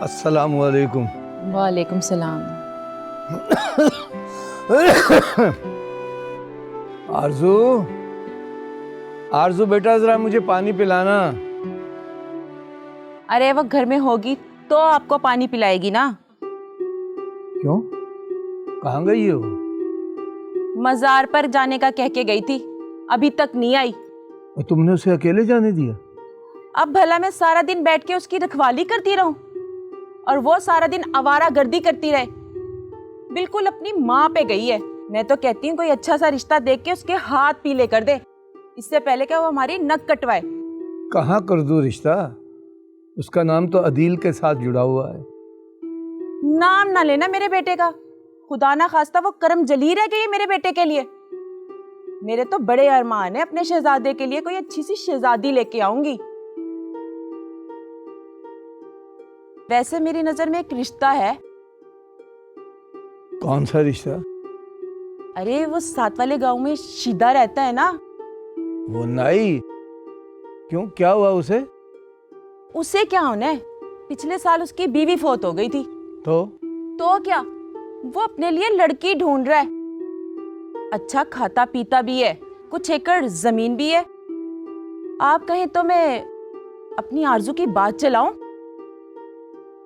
अस्सलाम वालेकुम। वालेकुम सलाम। आरजू, आरजू बेटा जरा मुझे पानी पिलाना। अरे वो घर में होगी तो आपको पानी पिलाएगी ना। क्यों, कहाँ गई हो? मजार पर जाने का कह के गई थी, अभी तक नहीं आई। और तुमने उसे अकेले जाने दिया? अब भला मैं सारा दिन बैठ के उसकी रखवाली करती रहूं और वो सारा दिन आवारागर्दी करती रहे? बिल्कुल अपनी माँ पे गई है। मैं तो कहती हूँ कोई अच्छा सा रिश्ता देख के उसके हाथ पीले कर दे, इससे पहले क्या वो हमारी नक कटवाए। कहाँ कर दूं रिश्ता? उसका नाम तो अदील के साथ जुड़ा हुआ है। नाम ना लेना मेरे बेटे का, खुदा ना खास्ता वो करम जली रह गई है मेरे बेटे के लिए। मेरे तो बड़े अरमान है, अपने शहजादे के लिए कोई अच्छी सी शहजादी लेके आऊंगी। वैसे मेरी नजर में एक रिश्ता है। कौन सा रिश्ता? अरे वो साथ वाले गांव में शीदा रहता है ना। वो नाई? क्यों, क्या हुआ उसे? उसे क्या होना है, पिछले साल उसकी बीवी फौत हो गई थी। तो क्या, वो अपने लिए लड़की ढूंढ रहा है। अच्छा खाता पीता भी है, कुछ एकड़ जमीन भी है। आप कहें तो मैं अपनी आरजू की बात चलाऊं?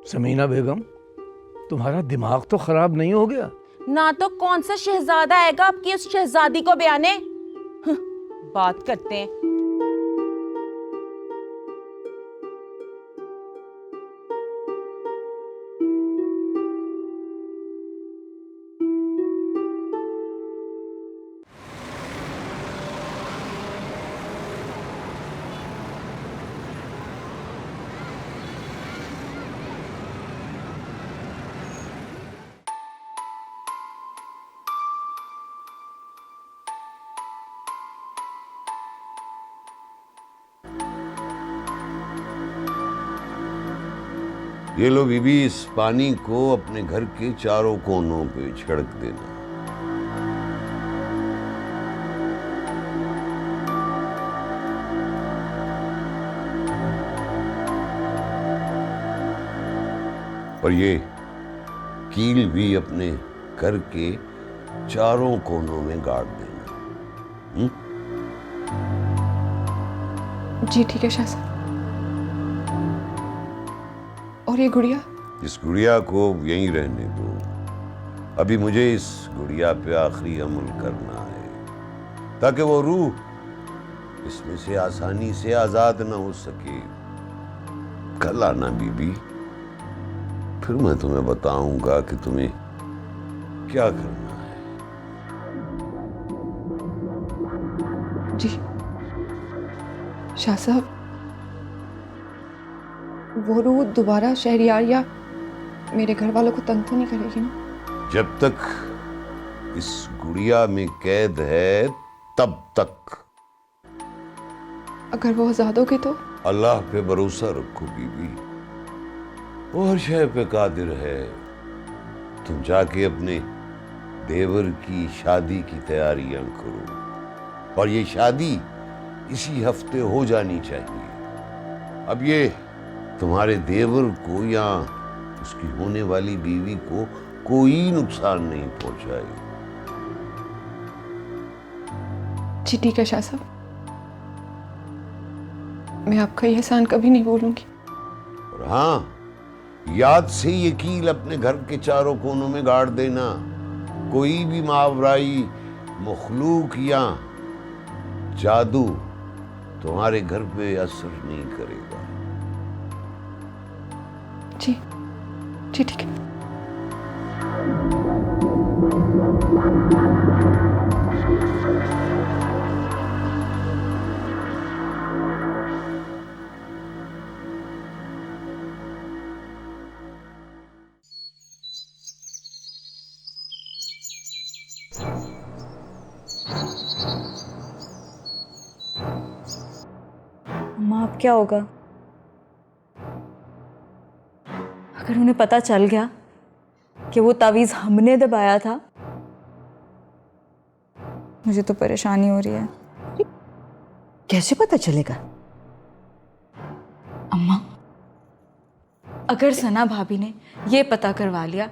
समीना बेगम, तुम्हारा दिमाग तो खराब नहीं हो गया? ना तो कौन सा शहजादा आएगा आपकी उस शहजादी को बयाने। बात करते हैं। ये लो बीबी, इस पानी को अपने घर के चारों कोनों पे छिड़क देना। और ये कील भी अपने घर के चारों कोनों में गाड़ देना। जी ठीक है शाह साहब। और ये गुड़िया? इस गुड़िया को यहीं रहने दो। अभी मुझे इस गुड़िया पे आखिरी अमल करना है ताकि वो रूह इसमें से आसानी से आजाद ना हो सके। कल आना बीबी, फिर मैं तुम्हें बताऊंगा कि तुम्हें क्या करना है। जी शाह साहब, वो रूह दोबारा शहरियार या मेरे घर वालों को तंग तो नहीं करेगी ना? जब तक इस गुड़िया में कैद है तब तक। अगर वो आजाद हो गई तो? अल्लाह पे भरोसा रखो बीबी, वो हर शय पे कादिर है। तुम जाके अपने देवर की शादी की तैयारियां करो और ये शादी इसी हफ्ते हो जानी चाहिए। अब ये तुम्हारे देवर को या उसकी होने वाली बीवी को कोई नुकसान नहीं पहुंचाएगी। जी ठीक है शाह साहब, मैं आपका ये एहसान कभी नहीं भूलूंगी। और हाँ, याद से ये कील अपने घर के चारों कोनों में गाड़ देना। कोई भी मावराई मखलूक या जादू तुम्हारे घर पे असर नहीं करेगा। जी जी ठीक है। अम्मा अब क्या होगा? अगर उन्हें पता चल गया कि वो तावीज़ हमने दबाया था, मुझे तो परेशानी हो रही है। कैसे पता चलेगा? अम्मा, अगर सना भाभी ने ये पता करवा लिया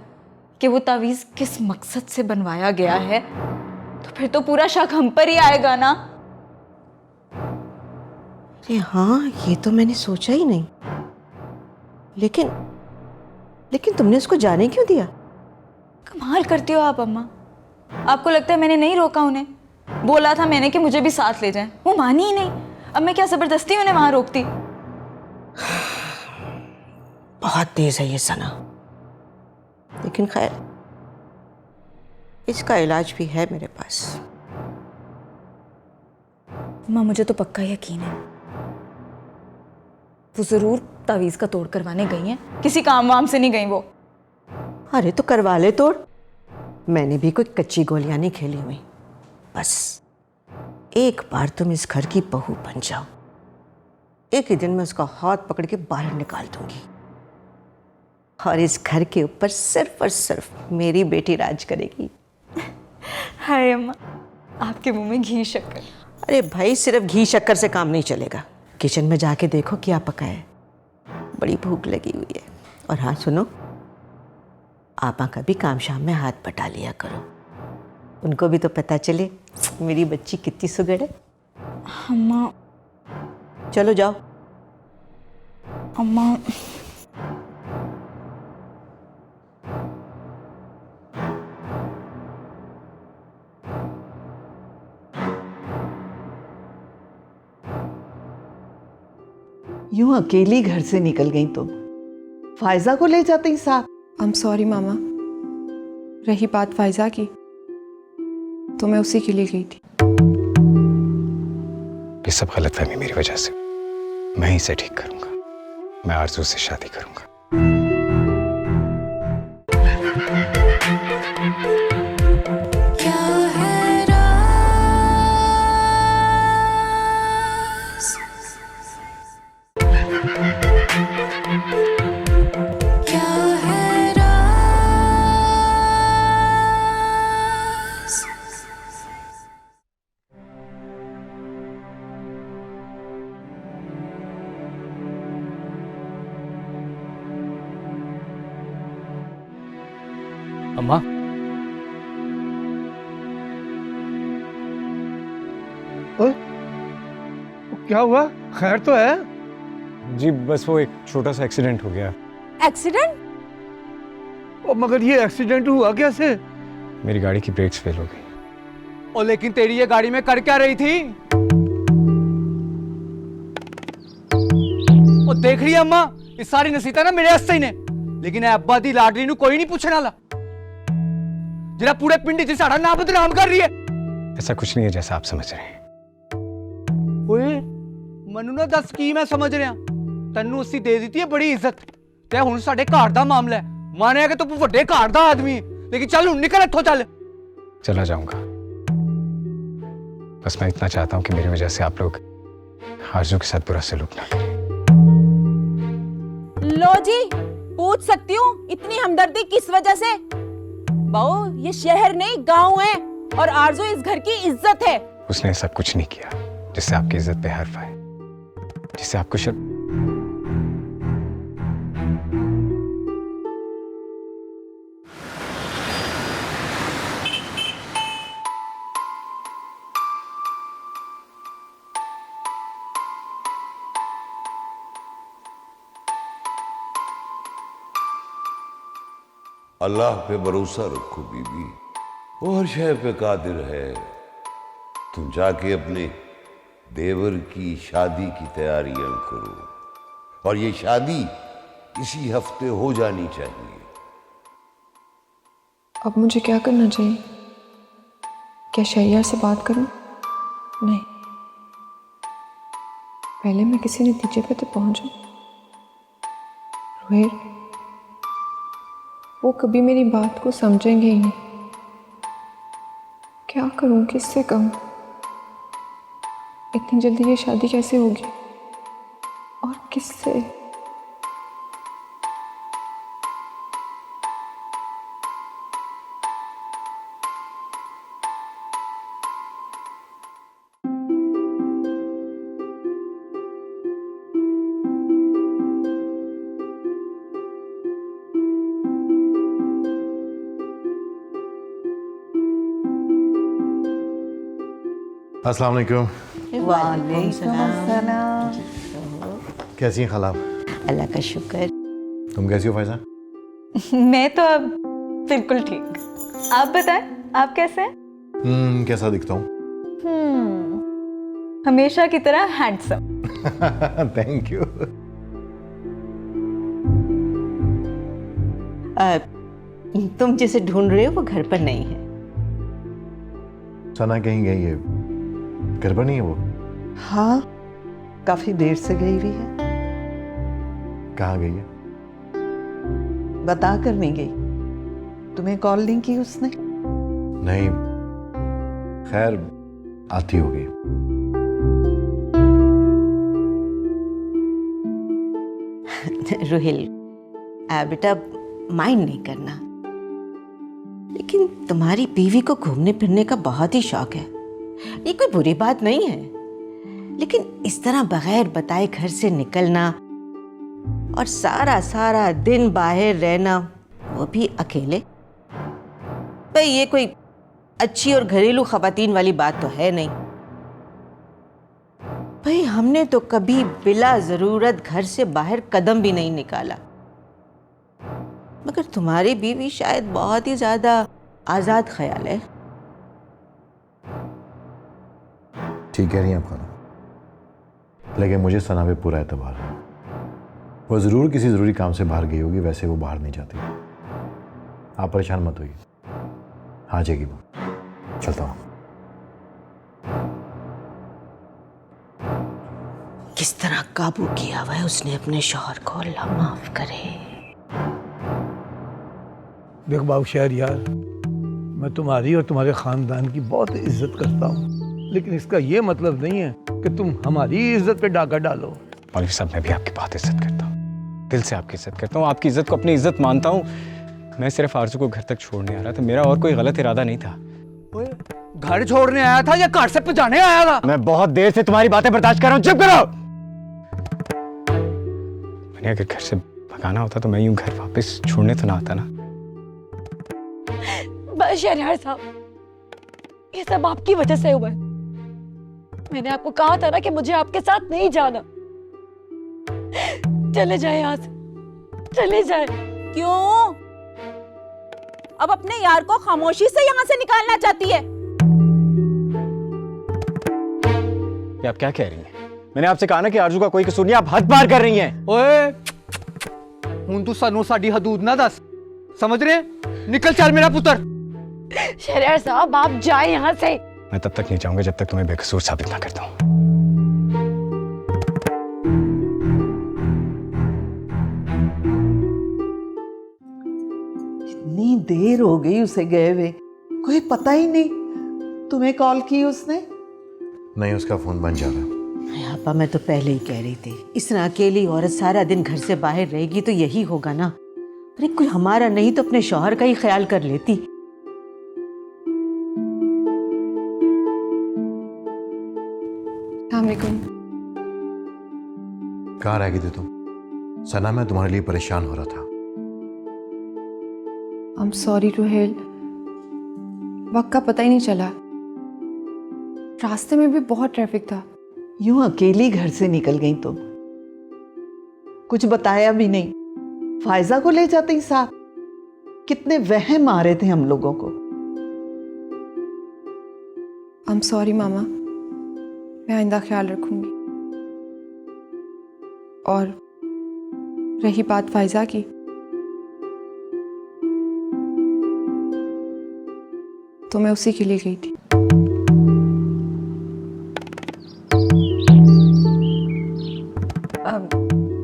कि वो तावीज़ किस मकसद से बनवाया गया है, तो फिर तो पूरा शक हम पर ही आएगा ना। अरे हाँ, ये तो मैंने सोचा ही नहीं। लेकिन लेकिन तुमने उसको जाने क्यों दिया? कमाल करती हो आप अम्मा। आपको लगता है मैंने नहीं रोका उन्हें? बोला था मैंने कि मुझे भी साथ ले जाएं, वो मानी ही नहीं। अब मैं क्या जबरदस्ती उन्हें वहां रोकती? बहुत तेज है ये सना, लेकिन खैर इसका इलाज भी है मेरे पास। माँ, मुझे तो पक्का यकीन है वो जरूर तावीज़ का तोड़ करवाने गई हैं, किसी काम वाम से नहीं गई वो। अरे तो करवा ले तोड़, मैंने भी कोई कच्ची गोलियां नहीं खेली हुई। बस एक बार तुम इस घर की बहू बन जाओ, एक ही दिन में उसका हाथ पकड़ के बाहर निकाल दूंगी और इस घर के ऊपर सिर्फ और सिर्फ मेरी बेटी राज करेगी। हाय अम्मा, आपके मुंह में घी शक्कर। अरे भाई, सिर्फ घी शक्कर से काम नहीं चलेगा। किचन में जाके देखो क्या पका है, बड़ी भूख लगी हुई है। और हाँ सुनो, आपा का भी काम शाम में हाथ बटा लिया करो, उनको भी तो पता चले मेरी बच्ची कितनी सुगड़ है। अम्मा, चलो जाओ। अम्मा, यूं अकेली घर से निकल गई तुम, फायजा को ले जाते ही साथ। आई एम सॉरी मामा, रही बात फायजा की तो मैं उसी के लिए गई थी। ये सब गलतफहमी मेरी वजह से, मैं ही इसे ठीक करूंगा। मैं आरज़ू से शादी करूंगा। अम्मा, क्या हुआ? खैर तो है? जी बस वो एक छोटा सा एक्सीडेंट हो गया। एक्सीडेंट? और मगर ये एक्सीडेंट हुआ कैसे? मेरी गाड़ी की ब्रेक्स फेल हो गई। और लेकिन तेरी ये गाड़ी में कर क्या रही थी? और देख रही है अम्मा, इस सारी नसीहत ना मेरे हस्ते ही ने, लेकिन अब्बा दी लाडली नु कोई नहीं पूछने वाला। जरा पूरे पिंड च साड़ा नाम बदनाम कर रही है। ऐसा कुछ नहीं है जैसा आप समझ रहे हैं। ओए मनु ना दस की मैं समझ रहा, तन्नू अस्सी दे दी है बड़ी इज्जत, ते हुण साडे घर दा मामला है। माने कि तू वड्डे घर दा आदमी है, लेकिन चल हुण निकल इत्थों चल। चला जाऊंगा, बस मैं इतना चाहता हूं कि मेरी वजह से आप लोग आरज़ू के साथ बुरा सलूक ना करें। लो जी, पूछ सकती हूँ इतनी हमदर्दी किस वजह से? बहू, ये शहर नहीं गांव है और आरज़ू इस घर की इज्जत है। उसने ऐसा कुछ नहीं किया जिससे आपकी इज्जत पे हर्फ आए, जिससे आपको अल्लाह पे भरोसा रखो बीबी, वो हर शय पे कादिर है। तुम जाके अपने देवर की शादी की तैयारियां करो, और ये शादी इसी हफ्ते हो जानी चाहिए। अब मुझे क्या करना चाहिए? क्या शहरियार से बात करूं? नहीं, पहले मैं किसी नतीजे पे तो पहुंचूं। रोहित, वो कभी मेरी बात को समझेंगे ही नहीं। क्या करूं, किससे कहूं? इतनी जल्दी ये शादी कैसे होगी और किससे? अस्सलाम वालेकुम। वालेकुम सलाम। कैसी हैं खाला? अल्लाह का शुक्र। तुम कैसी हो फैजा? मैं तो अब बिल्कुल ठीक। आप बताएं, आप कैसे हैं? कैसा दिखता हूँ? हमेशा की तरह हैंडसम। Thank you. तुम जिसे ढूंढ रहे हो वो घर पर नहीं है। सना कहीं गई है, घर पर नहीं है वो? हाँ, काफी देर से गई हुई है। कहाँ गई है? बता कर नहीं गई। तुम्हें कॉल नहीं की उसने? नहीं, खैर आती होगी। रोहिल, बेटा माइंड नहीं करना, लेकिन तुम्हारी बीवी को घूमने फिरने का बहुत ही शौक है। ये कोई बुरी बात नहीं है, लेकिन इस तरह बगैर बताए घर से निकलना और सारा दिन बाहर रहना, वो भी अकेले, भाई ये कोई अच्छी और घरेलू खवातीन वाली बात तो है नहीं। भाई हमने तो कभी बिला जरूरत घर से बाहर कदम भी नहीं निकाला, मगर तुम्हारी बीवी शायद बहुत ही ज्यादा आजाद ख्याल है। ठीक कह रही हैं आप खाला, लेकिन मुझे सना पे पूरा एतबार है। वो जरूर किसी जरूरी काम से बाहर गई होगी, वैसे वो बाहर नहीं जाती। आप परेशान मत होइए, आ जाएगी वो। चलता हूँ। किस तरह काबू किया हुआ है उसने अपने शौहर को, अल्लाह माफ करे। देख बाबू शहर यार, मैं तुम्हारी और तुम्हारे खानदान की बहुत इज्जत करता हूँ, लेकिन इसका ये मतलब नहीं है कि तुम हमारी इज्जत पे डाका डालो। मौलवी साहब, मैं भी आपकी बहुत इज्जत करता हूँ, दिल से आपकी इज्जत करता हूँ, आपकी इज्जत को अपनी इज्जत मानता हूँ। मैं सिर्फ आरजू को घर तक छोड़ने आ रहा था, मेरा और कोई गलत इरादा नहीं था। घर छोड़ने आया था या घर से पहुंचाने आया था? मैं बहुत देर से तुम्हारी बातें बर्दाश्त कर रहा हूँ, चुप करो। मैंने अगर घर से भगाना होता तो मैं यूं घर वापस छोड़ने तो ना आता ना। बस शहरयार साहब, ये सब आपकी वजह से हुआ है। मैंने आपको कहा था ना कि मुझे आपके साथ नहीं जाना। चले जाए यहाँ से, चले जाए। क्यों? अब अपने यार को खामोशी से यहाँ से निकालना चाहती है? ये आप क्या कह रही हैं? मैंने आपसे कहा ना कि आरजू का कोई कसूर नहीं, आप हद पार कर रही हैं। ओए, हुन तू सानू साडी हदूद ना दस, समझ रहे? निकल चल मेरा पुत्र। शहरयार साहब, आप जाए यहाँ से। मैं तब तक नहीं जाऊंगा जब तक तुम्हें बेकसूर साबित ना करता हूँ। इतनी देर हो गई उसे गए हुए, कोई पता ही नहीं। तुम्हें कॉल की उसने? नहीं, उसका फोन बंद जा रहा है। आपा, मैं तो पहले ही कह रही थी, इस तरह अकेली औरत सारा दिन घर से बाहर रहेगी तो यही होगा ना। अरे कोई हमारा नहीं तो अपने शौहर का ही ख्याल कर लेती। अस्सलामुअलैकुम। कहाँ रह गई थी तुम? सना, मैं तुम्हारे लिए परेशान हो रहा था। आई एम सॉरी रोहेल, वक्त का पता ही नहीं चला, रास्ते में भी बहुत ट्रैफिक था। यूं अकेली घर से निकल गई तुम, कुछ बताया भी नहीं। फायजा को ले जाते ही साथ। कितने वहम आ रहे थे हम लोगों को। आई एम सॉरी मामा, मैं आइंदा ख्याल रखूंगी। और रही बात फायजा की, तो मैं उसी के लिए गई थी।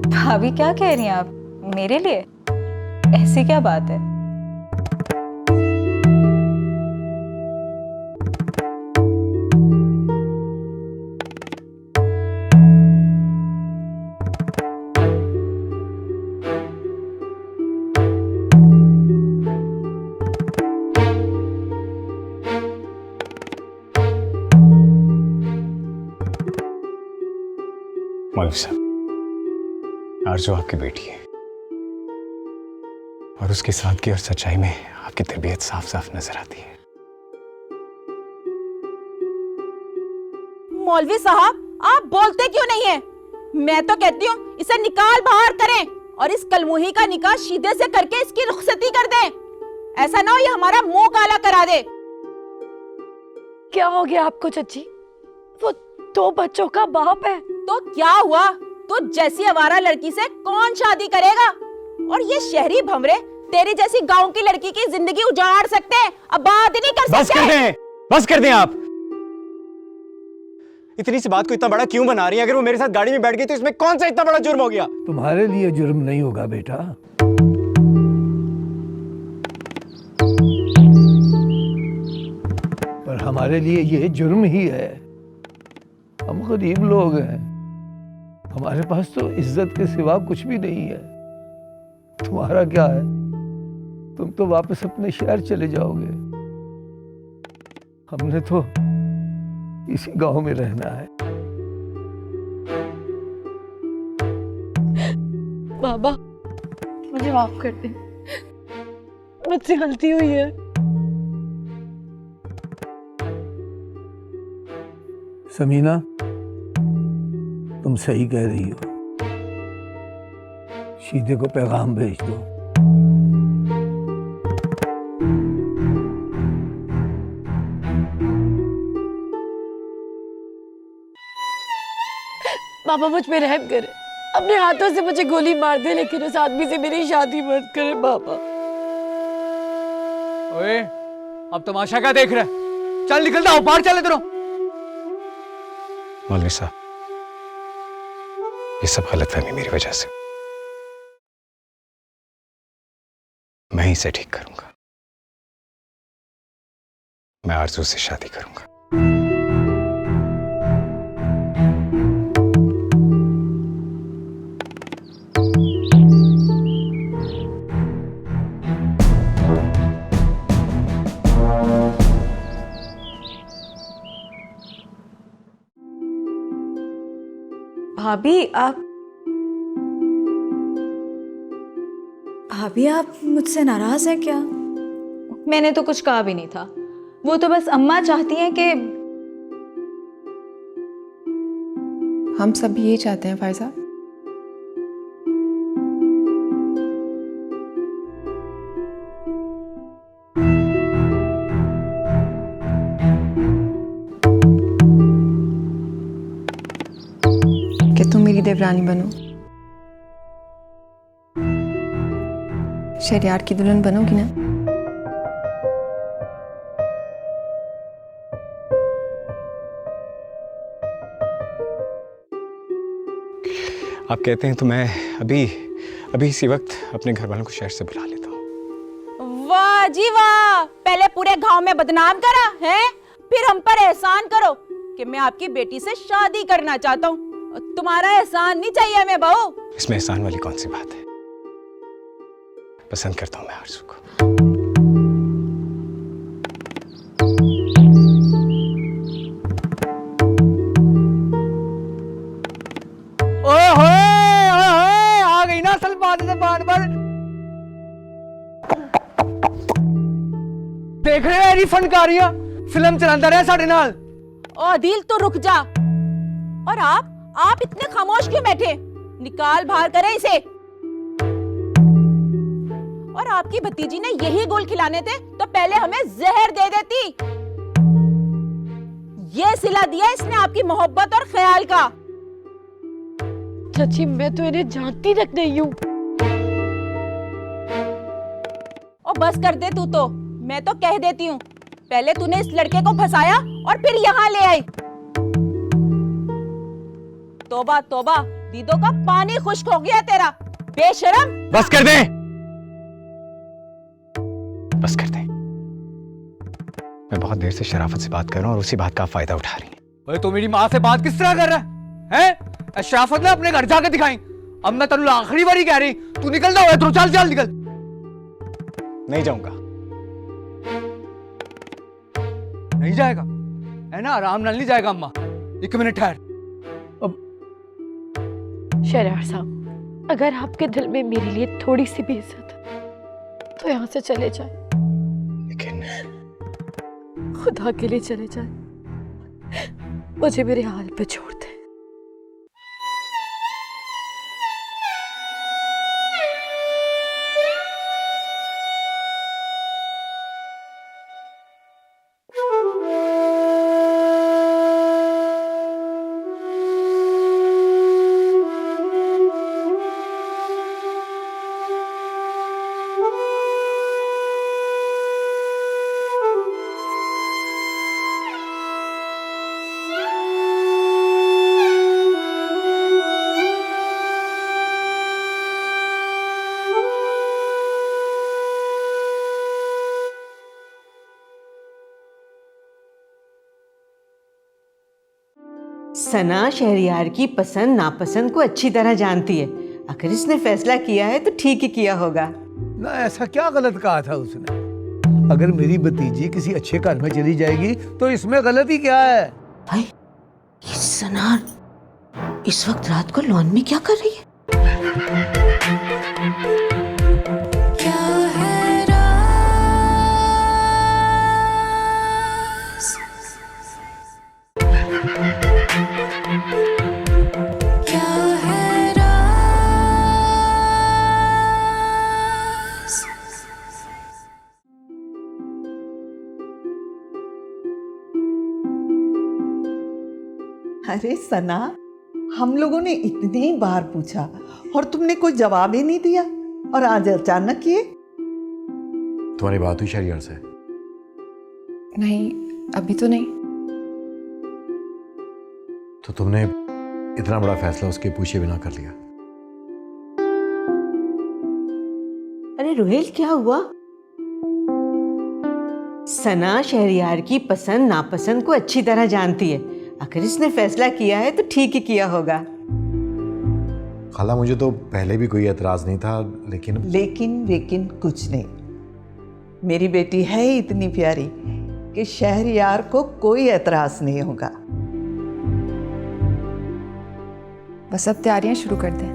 भाभी क्या कह रही हैं आप? मेरे लिए ऐसी क्या बात है? मौलवी साहब, आरजू आपकी बेटी है और उसकी सादगी और सच्चाई में आपकी तरबियत साफ साफ नजर आती है। मौलवी साहब, आप बोलते क्यों नहीं है? मैं तो कहती हूँ इसे निकाल बाहर करें और इस कलमुही का निकाह सीधे से करके इसकी रुखसती कर दें। ऐसा ना हो ये हमारा मुंह काला करा दे। क्या हो गया आपको चची? वो 2 बच्चों का बाप है। तो क्या हुआ? तो जैसी आवारा लड़की से कौन शादी करेगा? और ये शहरी भंवरे तेरी जैसी गांव की लड़की की जिंदगी उजाड़ सकते हैं, अब बात ही नहीं कर सकते। बस कर दें, बस कर दें आप। इतनी सी बात को इतना बड़ा क्यों बना रही है? अगर वो मेरे साथ गाड़ी में बैठ गई तो इसमें कौन सा इतना बड़ा जुर्म हो गया? तुम्हारे लिए जुर्म नहीं होगा बेटा, पर हमारे लिए ये जुर्म ही है। हम गरीब लोग हैं, हमारे पास तो इज्जत के सिवा कुछ भी नहीं है। तुम्हारा क्या है? तुम तो वापस अपने शहर चले जाओगे, हमने तो इसी गांव में रहना है। बाबा मुझे माफ कर दे, मुझसे गलती हुई है। समीना, तुम सही कह रही हो, शीदे को पैगाम भेज दो। बाबा मुझ पे रहम करे, अपने हाथों से मुझे गोली मार दे, लेकिन उस आदमी से मेरी शादी मत करे बाबा। ओए, अब तमाशा क्या देख रहा है? चल निकल जाओ, बाहर चले इधरों। मौलवी साहब, ये सब गलतफहमी मेरी वजह से, मैं ही इसे ठीक करूंगा। मैं आरज़ू से शादी करूंगा। भाभी आप मुझसे नाराज हैं क्या? मैंने तो कुछ कहा भी नहीं था, वो तो बस अम्मा चाहती हैं कि हम सब भी यही चाहते हैं फायजा। कि तुम मेरी देवरानी बनो, शहरयार की दुल्हन बनोगी ना? आप कहते हैं तो मैं अभी इसी वक्त अपने घर वालों को शहर से बुला लेता हूँ। वाह जी वाह, पहले पूरे गांव में बदनाम करा है, फिर हम पर एहसान करो कि मैं आपकी बेटी से शादी करना चाहता हूँ। तुम्हारा एहसान नहीं चाहिए हमें बहू। इसमें एहसान वाली कौन सी बात है? पसंद करता हूँ मैं आरज़ू को। ओए होए, आ गई ना असल बात से बार बार। देख रहे हैं फनकारियां फिल्म चलाता रहे साढ़े नाल। ओ दिल तो रुक जा। और आप इतने खामोश क्यों बैठे? निकाल बाहर करें इसे। और आपकी भतीजी ने यही गोल खिलाने थे तो पहले हमें जहर दे देती। ये सिला दिया इसने आपकी मोहब्बत और ख्याल का। चाची मैं तो इन्हें जानती तक नहीं हूँ। और बस कर दे तू तो, मैं तो कह देती हूँ, पहले तूने इस लड़के को फंसाया और फिर यहाँ ले आई। तौबा तौबा, दीदों का पानी खुश्क हो गया तेरा, बेशरम। बस कर दे, बस कर दे। मैं बहुत देर से शराफत से बात कर रहा हूँ और उसी बात का आप फायदा उठा रही हैं। ओए तो मेरी माँ से बात किस तरह कर रहा है? शराफत ने अपने घर जाके दिखाई। अब मैं तेनू आखिरी बारी कह रही, तू निकल जाओ इधरों, चल चल निकल। नहीं जाऊंगा। नहीं जाएगा है ना? आराम नाल नहीं जाएगा अम्मा। 1 मिनट ठहर। शहरयार साहब, अगर आपके दिल में मेरे लिए थोड़ी सी भी इज्जत है तो यहाँ से चले जाए, लेकिन खुदा के लिए चले जाए। मुझे मेरे हाल पे छोड़ दे। सना शहरयार की पसंद नापसंद को अच्छी तरह जानती है। अगर इसने फैसला किया है तो ठीक ही किया होगा। ना ऐसा क्या गलत कहा था उसने? अगर मेरी भतीजी किसी अच्छे घर में चली जाएगी तो इसमें गलती क्या है? भाई ये सना इस वक्त रात को लॉन में क्या कर रही है? अरे सना, हम लोगों ने इतनी बार पूछा और तुमने कोई जवाब ही नहीं दिया, और आज अचानक ये। तुम्हारी बात हुई शहरयार से? नहीं, अभी तो नहीं। तो तुमने इतना बड़ा फैसला उसके पूछे बिना कर लिया? अरे रोहेल, क्या हुआ? सना शहरयार की पसंद नापसंद को अच्छी तरह जानती है। अगर इसने फैसला किया है तो ठीक ही किया होगा। खाला, मुझे तो पहले भी कोई एतराज नहीं था, लेकिन कुछ नहीं। मेरी बेटी है ही इतनी प्यारी कि शहरयार को कोई एतराज नहीं होगा। बस अब तैयारियां शुरू कर दें,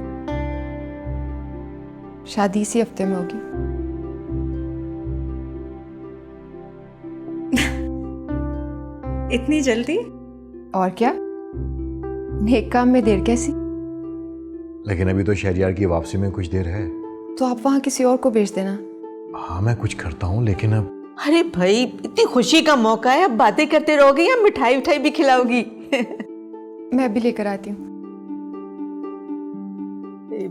शादी इसी हफ्ते में होगी। इतनी जल्दी? और क्या, नेक काम में देर कैसी? लेकिन अभी तो शहरयार की वापसी में कुछ देर है। तो आप वहां किसी और को भेज देना। हाँ, मैं कुछ करता हूँ, लेकिन अब। अरे भाई, इतनी खुशी का मौका है, अब बातें करते रहोगे या मिठाई उठाई भी खिलाओगी? मैं अभी लेकर आती हूँ।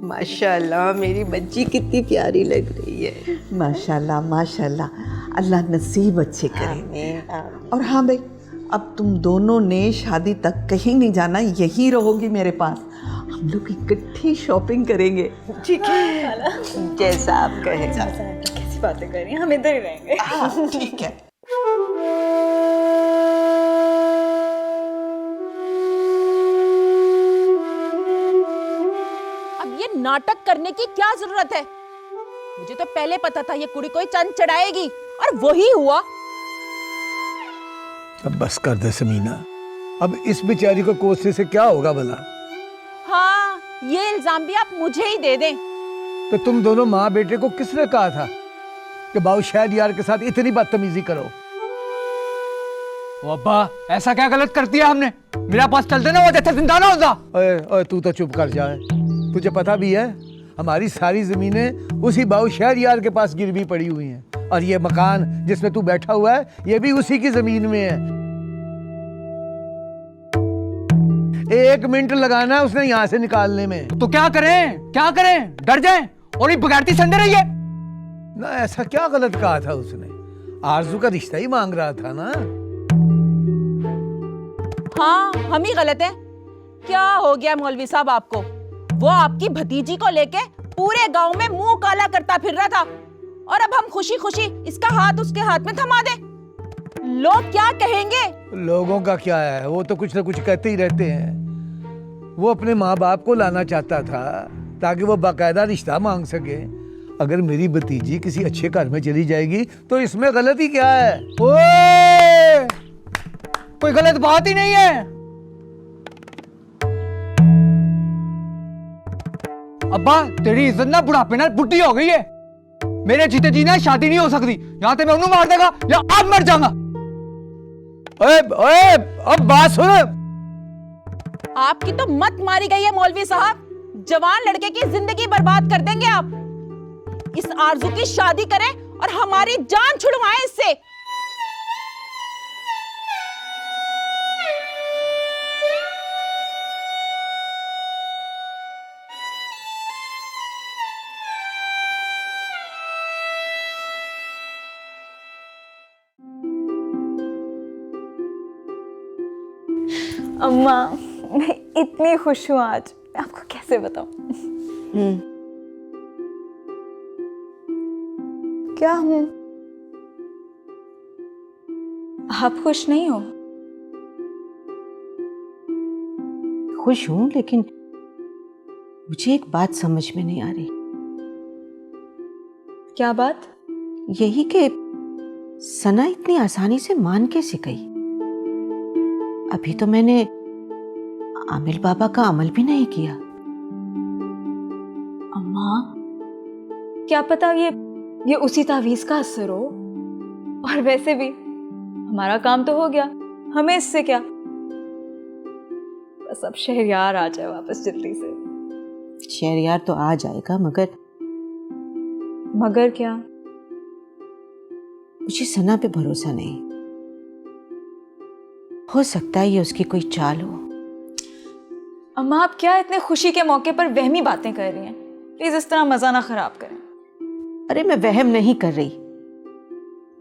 माशाल्लाह, मेरी बच्ची कितनी प्यारी लग रही है। माशाल्लाह माशाल्लाह, अल्लाह नसीब अच्छे करे। और हाँ भाई, अब तुम दोनों ने शादी तक कहीं नहीं जाना, यही रहोगी मेरे पास। हम लोग इकट्ठी शॉपिंग करेंगे, ठीक है? जैसा आप कहें। कैसी बातें कर रही हैं, हम इधर ही रहेंगे। हाँ, ठीक है। अब ये नाटक करने की क्या जरूरत है? मुझे तो पहले पता था ये कुड़ी कोई चंद चढ़ाएगी, और वही हुआ। अब बस कर दे समीना, अब इस बेचारी को कोसने से क्या होगा भला? हाँ, ये इल्जाम भी आप मुझे ही दे दें। तो तुम दोनों माँ बेटे को किसने कहा था कि बाबू शहरयार के साथ इतनी बदतमीजी करो? ओ अब्बा, ऐसा क्या गलत कर दिया हमने? मेरा पास चलते ना, वो जैसे जिंदा ना होता। ओए ओए, तू तो चुप कर जाए। तुझे पता भी है हमारी सारी जमीनें उसी बाबू शहरयार के पास गिरवी पड़ी हुई हैं, और ये मकान जिसमें तू बैठा हुआ है ये भी उसी की जमीन में है। 1 मिनट लगाना है उसने यहाँ से निकालने में। तो क्या करें, क्या करें? डर जाएं और ये बगैरती संडे रही है ना? ऐसा क्या गलत कहा था उसने? आरजू का रिश्ता ही मांग रहा था ना? हाँ, हम ही गलत हैं। क्या हो गया मौलवी साहब आपको? वो आपकी भतीजी को लेके पूरे गांव में मुंह काला करता फिर रहा था, और अब हम खुशी खुशी इसका हाथ उसके हाथ में थमा दे। लोग क्या कहेंगे? लोगों का क्या है, वो तो कुछ ना कुछ कहते ही रहते हैं। वो अपने माँ बाप को लाना चाहता था ताकि वो बाकायदा रिश्ता मांग सके। अगर मेरी भतीजी किसी अच्छे घर में चली जाएगी तो इसमें गलती क्या है? ओए, कोई गलत बात ही नहीं है। अब्बा, तेरी इज्जत ना बुढ़ापे ना बुढ़ी हो गई है। मेरे जीते जी ना शादी नहीं हो सकती। या तो मैं उन्हें मार देगा या आप मर जाऊंगा। ओए ओए, अब बात सुन। आपकी तो मत मारी गई है मौलवी साहब। जवान लड़के की जिंदगी बर्बाद कर देंगे आप। इस आरजू की शादी करें और हमारी जान छुड़वाएं इससे। अम्मा, मैं इतनी खुश हूँ आज, मैं आपको कैसे बताऊं। क्या हूँ? आप खुश नहीं हो? खुश हूं, लेकिन मुझे एक बात समझ में नहीं आ रही। क्या बात? यही कि सना इतनी आसानी से मान कैसे गई। अभी तो मैंने आमिर बाबा का अमल भी नहीं किया। अम्मा, क्या पता ये उसी तावीज का असर हो। और वैसे भी हमारा काम तो हो गया, हमें इससे क्या। बस अब शहरयार आ जाए वापस जल्दी से। शहरयार तो आ जाएगा, मगर क्या? मुझे सना पे भरोसा नहीं। हो सकता है ये उसकी कोई चाल हो। अम्मा, आप क्या इतने खुशी के मौके पर वहमी बातें कर रही हैं? प्लीज इस तरह मजा ना खराब करें। अरे मैं वहम नहीं कर रही,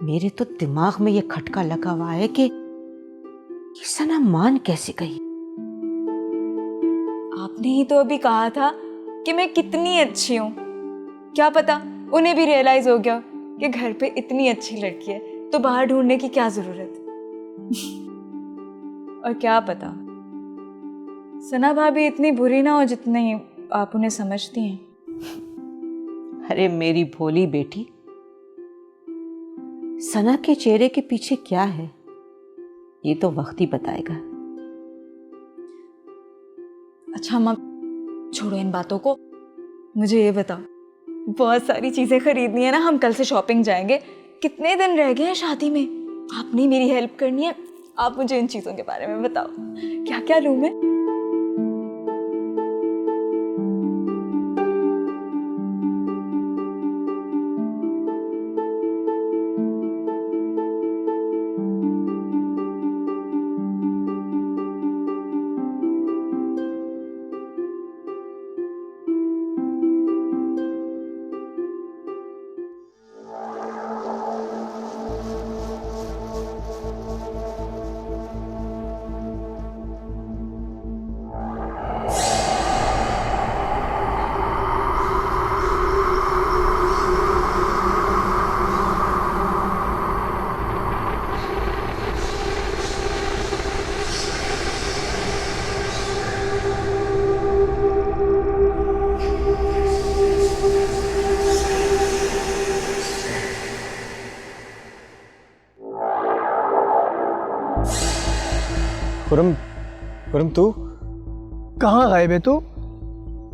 मेरे तो दिमाग में ये खटका लगा हुआ है कि ये सना मान कैसे गई। आपने ही तो अभी कहा था कि मैं कितनी अच्छी हूँ। क्या पता उन्हें भी रियलाइज हो गया कि घर पे इतनी अच्छी लड़की है तो बाहर ढूंढने की क्या जरूरत। और क्या पता सना भाभी इतनी बुरी ना हो जितनी आप उन्हें समझती हैं। अरे मेरी भोली बेटी, सना के चेहरे के पीछे क्या है ये तो वक्त ही बताएगा। अच्छा अम्मा, छोड़ो इन बातों को, मुझे ये बताओ, बहुत सारी चीजें खरीदनी है ना, हम कल से शॉपिंग जाएंगे। कितने दिन रह गए हैं शादी में, आपने मेरी हेल्प करनी है। आप मुझे इन चीजों के बारे में बताओ, क्या क्या लूं मैं? पुरम तू कहाँ गायब है तू?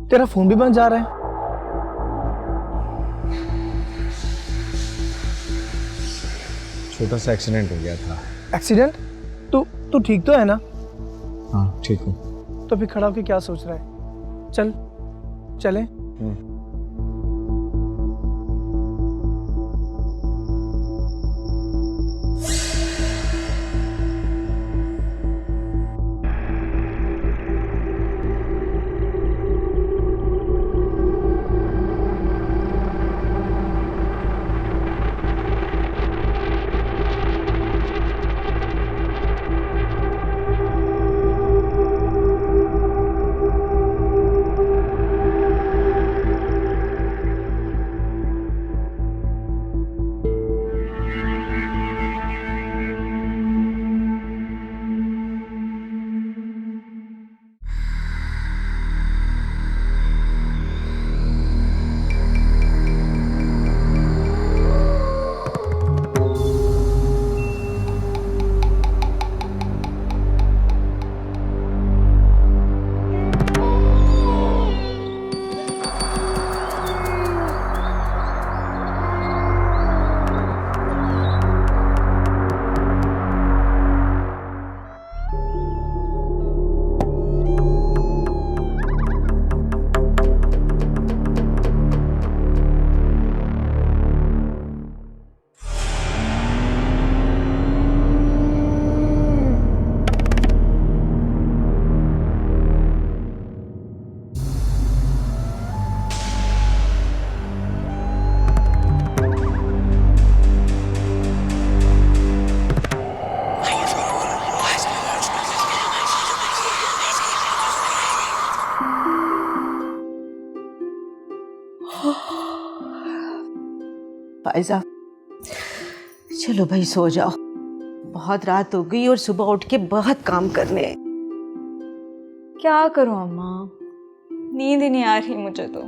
तेरा फोन भी बंद जा रहा है। छोटा सा एक्सीडेंट हो गया था। एक्सीडेंट? तू ठीक तो है ना? हाँ ठीक हूँ। तो फिर खड़ा होकर क्या सोच रहा है? चल चले। फायजा, चलो भाई सो जाओ, बहुत रात हो गई और सुबह उठ के बहुत काम करने हैं। क्या करूं अम्मा, नींद ही नहीं आ रही मुझे तो।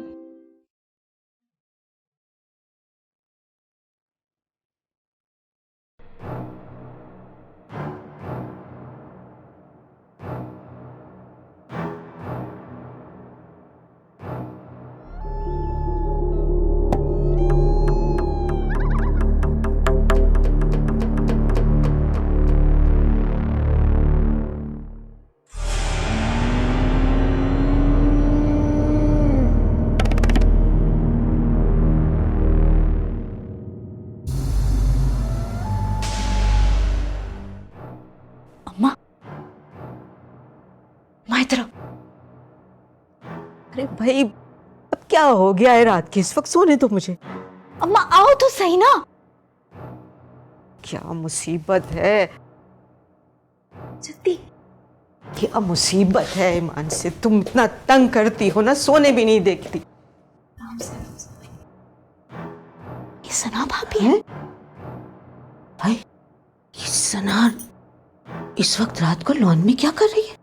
अम्मा, माँ इधर आओ। अरे भाई अब क्या हो गया है रात के इस वक्त, सोने तो मुझे। अम्मा आओ तो सही ना। क्या मुसीबत है, जल्दी। क्या मुसीबत है ईमान से, तुम इतना तंग करती हो ना, सोने भी नहीं देखती। ये सना भाभी है। भाई ये सना इस वक्त रात को लॉन में क्या कर रही है?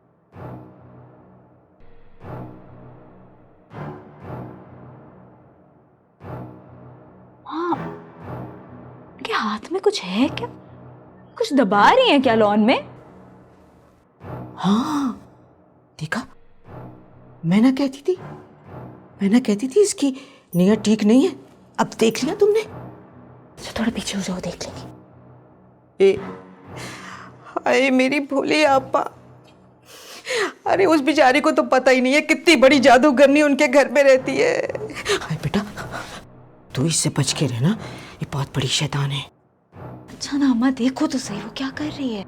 हाँ, उनके हाथ में कुछ है क्या? कुछ दबा रही है क्या लॉन में? हाँ देखा, मैं ना कहती थी इसकी नियत ठीक नहीं है। अब देख लिया तुमने। तो थोड़ा पीछे हो जाओ, देख लेंगे। हाय मेरी भोली आपा, अरे उस बेचारी को तो पता ही नहीं है कितनी बड़ी जादूगरनी उनके घर में रहती है। हाय बेटा, तू इससे बच के रहना, ये बहुत बड़ी शैतान है। अच्छा ना अम्मा, देखो तो सही वो क्या कर रही है।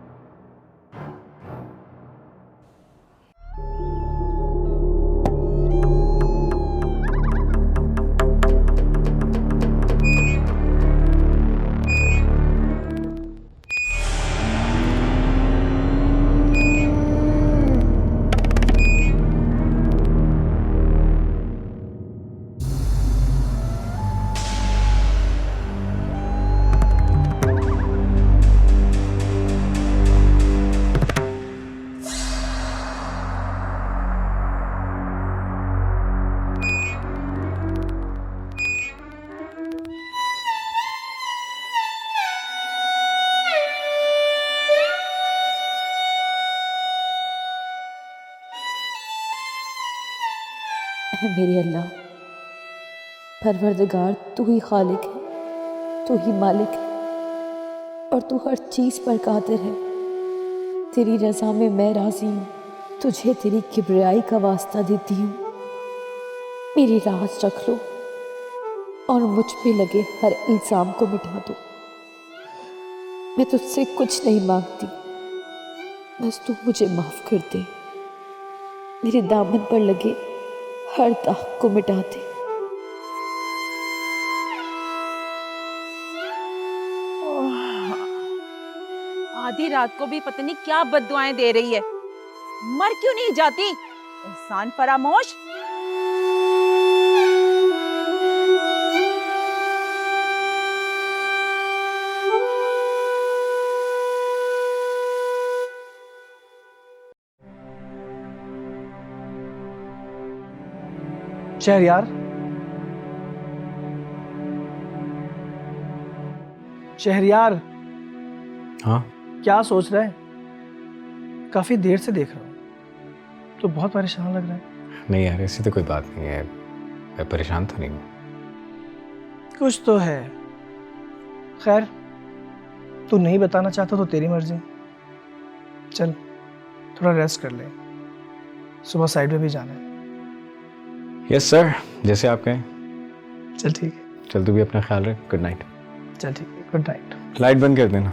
ऐ मेरे अल्लाह, परवरदिगार, तू ही खालिक है, तू ही मालिक है और तू हर चीज़ पर कादिर है। तेरी रज़ा में मैं राज़ी हूँ, तुझे तेरी किबरियाई का वास्ता देती हूँ। मेरी राज रख लो और मुझ पे लगे हर इल्ज़ाम को मिटा दो। मैं तुझसे कुछ नहीं मांगती, बस तू मुझे माफ़ कर दे, मेरे दामन पर लगे हर दाग को मिटा दे। आधी रात को भी पता नहीं क्या बद्दुआएं दे रही है। मर क्यों नहीं जाती इंसान फरामोश। शहरयार, शहरयार, हाँ क्या सोच रहा है? काफी देर से देख रहा हूँ, तो बहुत परेशान लग रहा है। नहीं यार, ऐसी तो कोई बात नहीं है, मैं परेशान तो नहीं हूँ। कुछ तो है। खैर, तू नहीं बताना चाहता तो तेरी मर्जी। चल थोड़ा रेस्ट कर ले, सुबह साइड में भी जाना है। यस सर, जैसे आप कहें। चल ठीक है। चल तू भी अपना ख्याल रख। Good night. चल ठीक है, गुड नाइट। लाइट बंद कर देना।